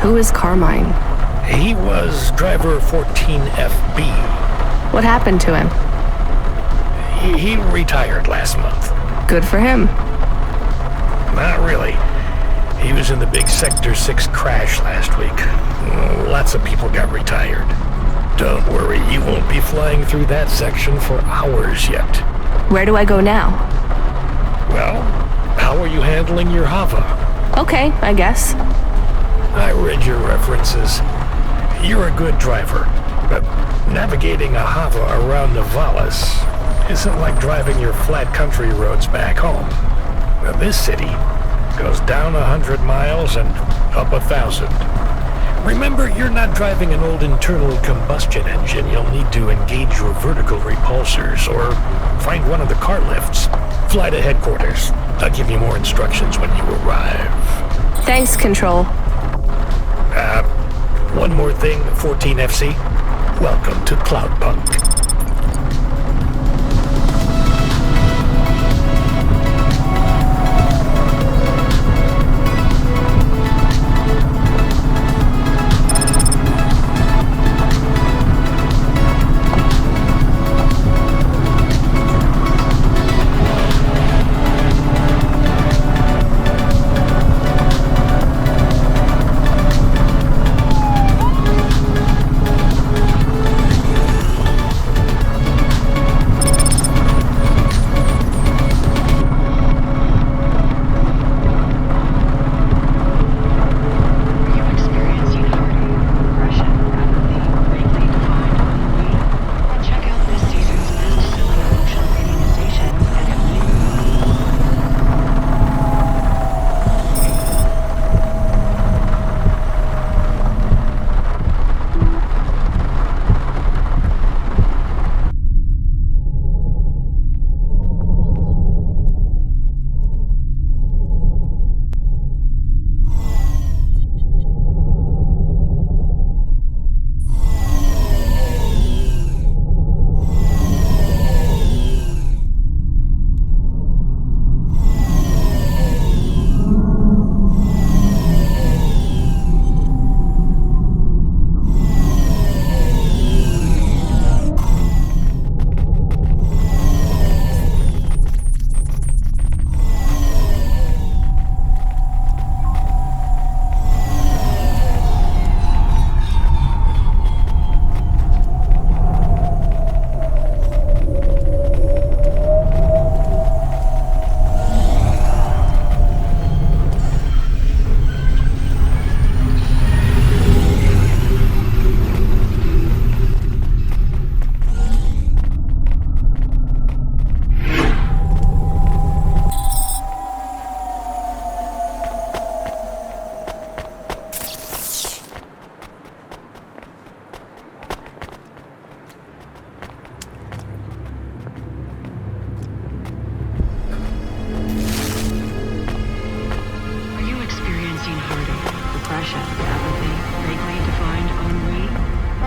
Who is Carmine? He was driver 14FB. What happened to him? He retired last month. Good for him. Not really. He was in the big Sector 6 crash last week. Lots of people got retired. Don't worry, you won't be flying through that section for hours yet. Where do I go now? Well, how are you handling your Hava? Okay, I guess. I read your references. You're a good driver, but navigating a Hava around Navalis isn't like driving your flat country roads back home. Now, this city goes down 100 miles and up 1,000. Remember, you're not driving an old internal combustion engine. You'll need to engage your vertical repulsors or find one of the car lifts. Fly to headquarters. I'll give you more instructions when you arrive. Thanks, Control. One more thing, 14FC. Welcome to Cloudpunk.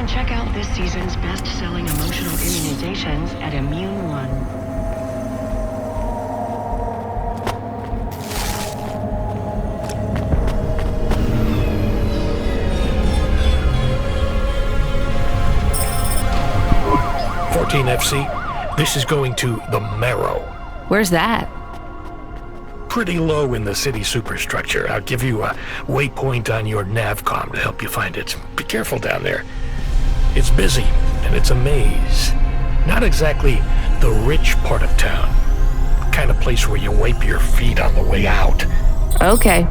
Check out this season's best-selling emotional immunizations at Immune One. FC, this is going to the Marrow. Where's that? Pretty low in the city superstructure. I'll give you a waypoint on your navcom to help you find it. Be careful down there. It's busy, and it's a maze. Not exactly the rich part of town. The kind of place where you wipe your feet on the way out. Okay.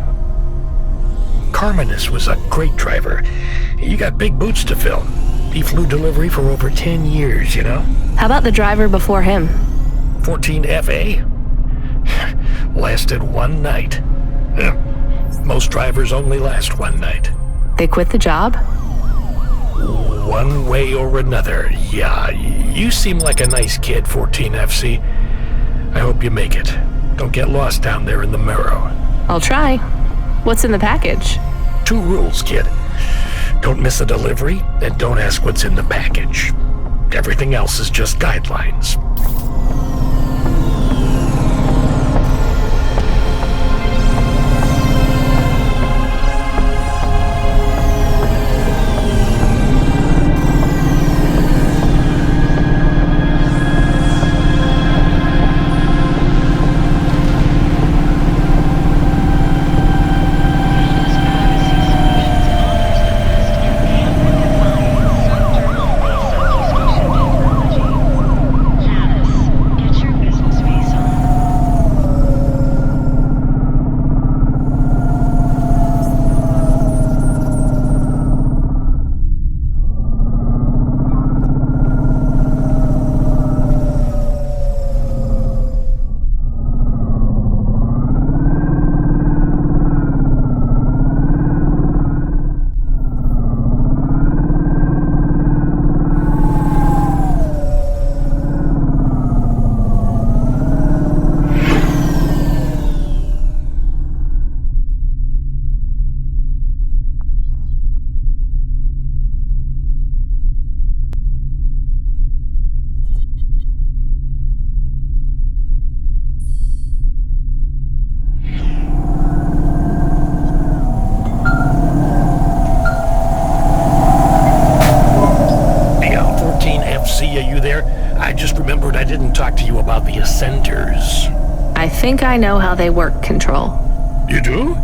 Carminus was a great driver. You got big boots to fill. He flew delivery for over 10 years, you know? How about the driver before him? 14FA? Lasted one night. Most drivers only last one night. They quit the job? One way or another, yeah. You seem like a nice kid, 14FC. I hope you make it. Don't get lost down there in the Marrow. I'll try. What's in the package? 2 rules, kid. Don't miss a delivery, and don't ask what's in the package. Everything else is just guidelines. centers. I think I know how they work, Control. You do?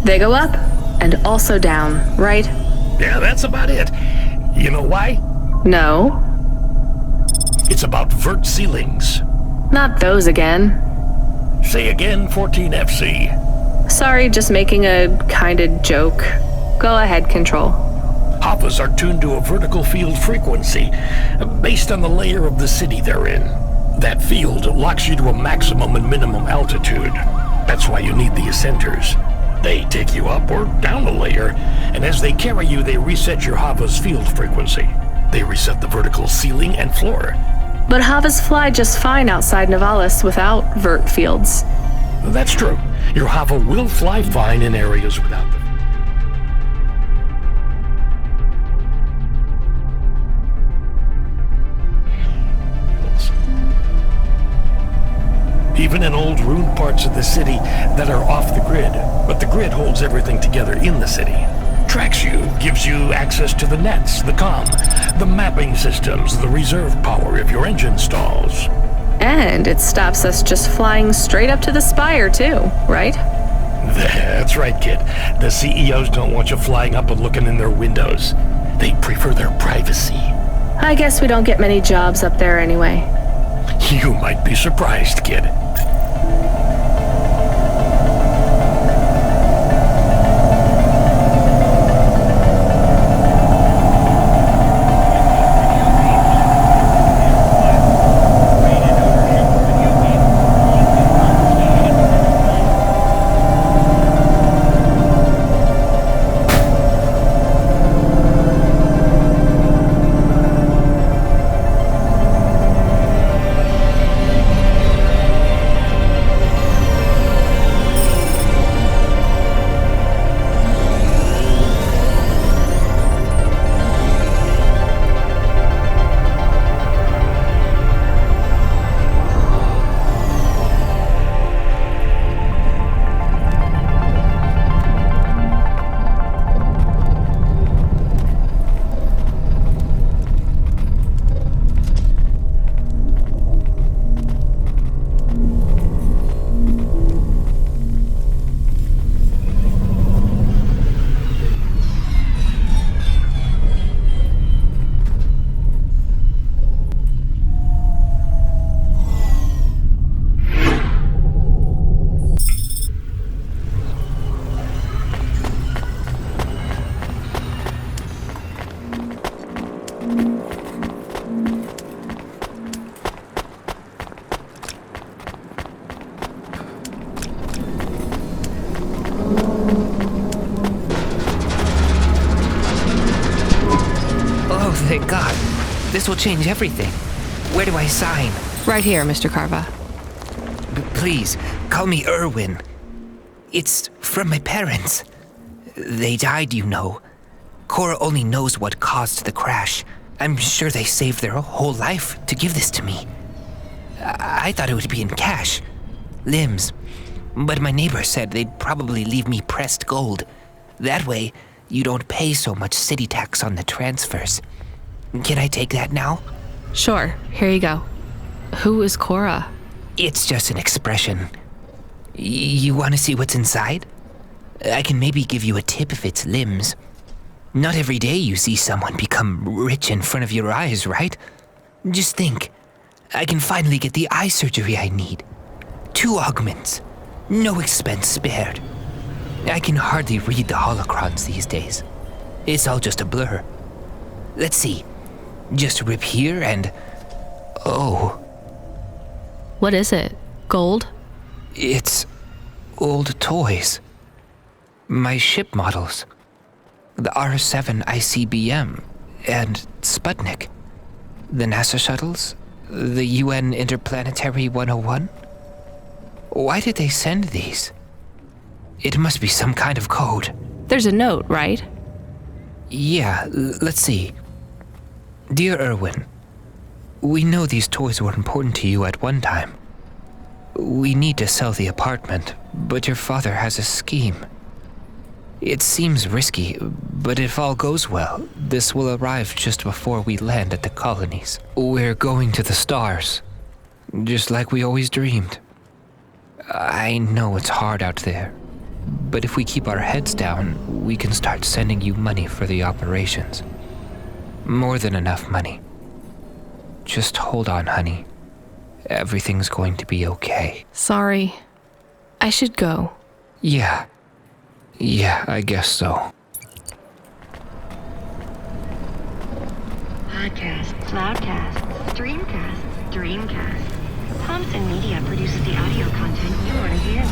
They go up and also down, right? Yeah, that's about it. You know why? No. It's about vert ceilings. Not those again. Say again, 14FC. Sorry, just making a kinda joke. Go ahead, Control. Havas are tuned to a vertical field frequency based on the layer of the city they're in. That field locks you to a maximum and minimum altitude. That's why you need the ascenters. They take you up or down a layer, and as they carry you, they reset your Hava's field frequency. They reset the vertical ceiling and floor. But Havas fly just fine outside Novalis without vert fields. That's true. Your Hava will fly fine in areas without them. Even in old ruined parts of the city that are off the grid. But the grid holds everything together in the city. Tracks you, gives you access to the nets, the comm, the mapping systems, the reserve power if your engine stalls. And it stops us just flying straight up to the spire, too, right? That's right, kid. The CEOs don't want you flying up and looking in their windows. They prefer their privacy. I guess we don't get many jobs up there anyway. You might be surprised, kid. Thank God. This will change everything. Where do I sign? Right here, Mr. Carva. Please, call me Irwin. It's from my parents. They died, you know. Cora only knows what caused the crash. I'm sure they saved their whole life to give this to me. I thought it would be in cash. Limbs. But my neighbor said they'd probably leave me pressed gold. That way, you don't pay so much city tax on the transfers. Can I take that now? Sure, here you go. Who is Cora? It's just an expression. You want to see what's inside? I can maybe give you a tip if it's limbs. Not every day you see someone become rich in front of your eyes, right? Just think. I can finally get the eye surgery I need. 2 augments. No expense spared. I can hardly read the holocrons these days. It's all just a blur. Let's see. Just rip here and... oh. What is it? Gold? It's old toys. My ship models. The R7 ICBM and Sputnik. The NASA shuttles. The UN Interplanetary 101. Why did they send these? It must be some kind of code. There's a note, right? Yeah, let's see. Dear Irwin, we know these toys were important to you at one time. We need to sell the apartment, but your father has a scheme. It seems risky, but if all goes well, this will arrive just before we land at the colonies. We're going to the stars. just like we always dreamed. I know it's hard out there, but if we keep our heads down, we can start sending you money for the operations. More than enough money. Just hold on, honey. Everything's going to be okay. Sorry. I should go. Yeah, I guess so. Podcasts, Cloudcasts, Streamcasts, Dreamcasts. Thompson Media produces the audio content you want to hear.